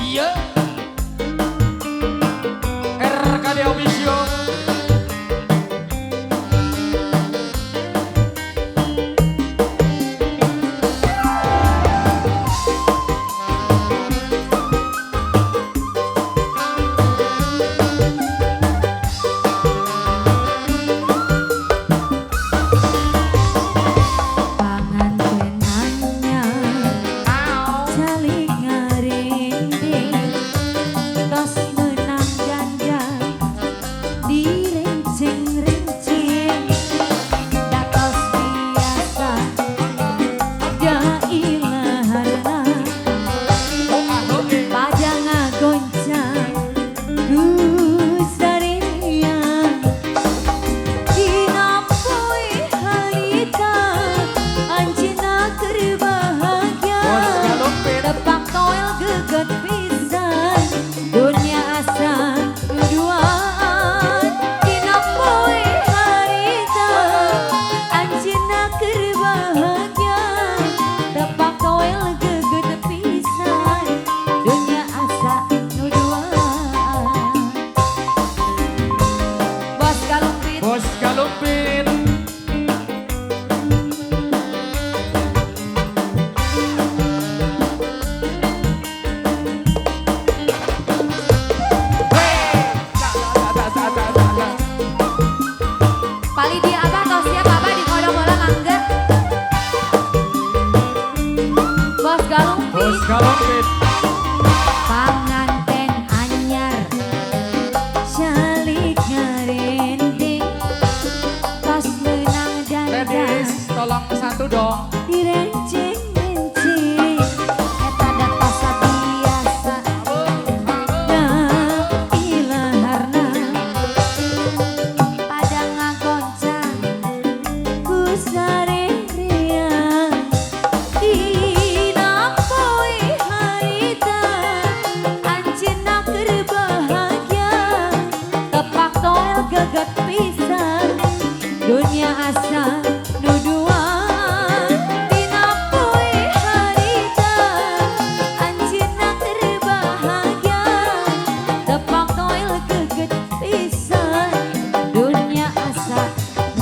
Iya. RKD Official. Panganten anyar Syalik ngerinding Tos menang dan tolong satu dong. direncing-rencing Eta datos biasa Nah ilaharna Pada ngagoncang Ku sareriang geget pisan dunia asa nuduan dina poe harita anjeunna keur bahagia tepak toel geget pisan dunia asa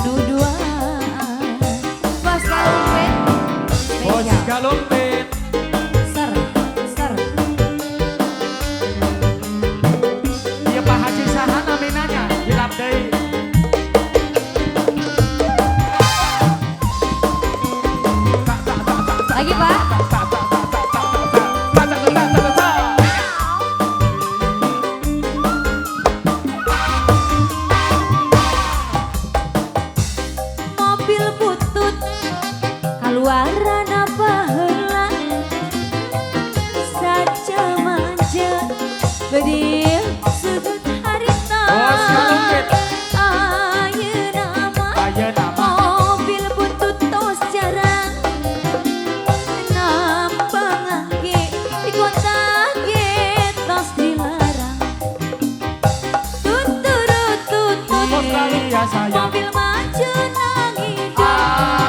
nuduan bos Galumpit ser dia Pak Haji saha naminanya hilap deui. lagi Pak. Mobil butut kaluaran apa heula saja manja bedil sudut harita ayeuna mah mobil butut tos jarang nampang ge di kota ge tos dilarang tutut mobil maju nang hidup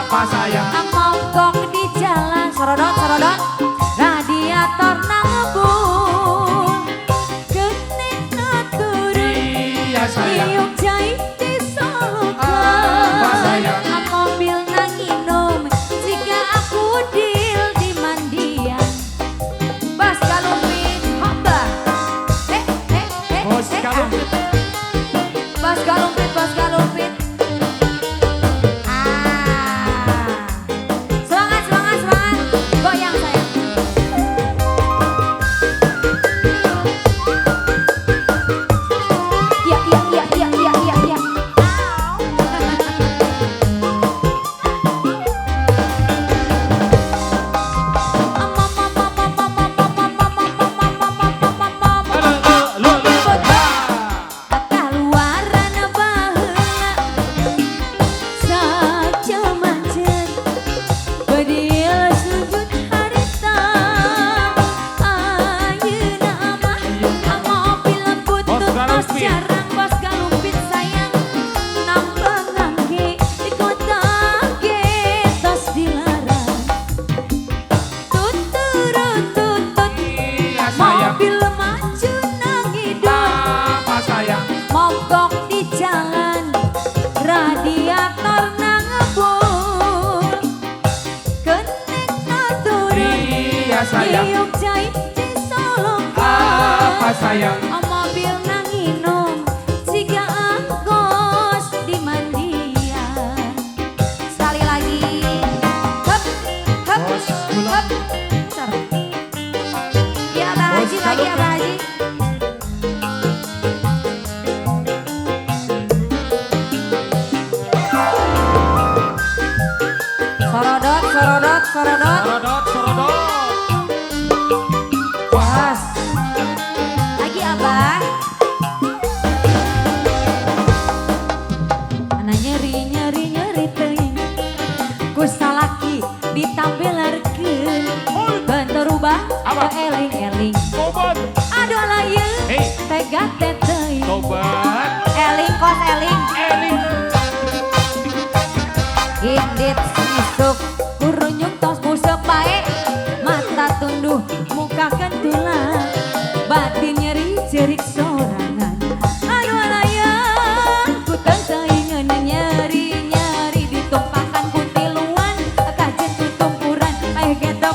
Apa sayang? mogok di jalan sorodot radiator nang ngebul gening naturi tiup jahit di Apa sayang? mobil nang nginum jika aku deal di mandian bas galumpit hamba Bos Galumpit. bas galumpit semangat goyang sayang. Iya. Kaluaran baheula saja manjen bedil sujud harita ayeuna mah mobil butut tos jarang bos galumpit sayang nampang ge di kota ge tos dilarang tutut mobil sayang? Yuk jahit di Solo Apa sayang? mobil nanginom jika angkos di mandian. Sekali lagi hep hep Bos gula. hep. Bentar. Ya Abah Bos Haji lagi Galuh. Abah Haji. Sorodot sorodot sorodot. Sorodot, sorodot. Pas. Lagi Abah. Ana nyeri nyeri nyeri teuing. Ku salaki ditambelarkeun. Bentar rubah Apa? ke eling-eling. Tobat. Aduh layeun Hei. tega teh teuing. Tobat. Eling kos eling. Eling. Indit sisuk kurunyuk tos busuk bae. Mata tunduh muka kentulan. Batin nyeri jerik sorangan. Aduh layang ku teuingeun nyeri nyeri ditumpakan ku tiluan. Kajen tutumpuran aya getok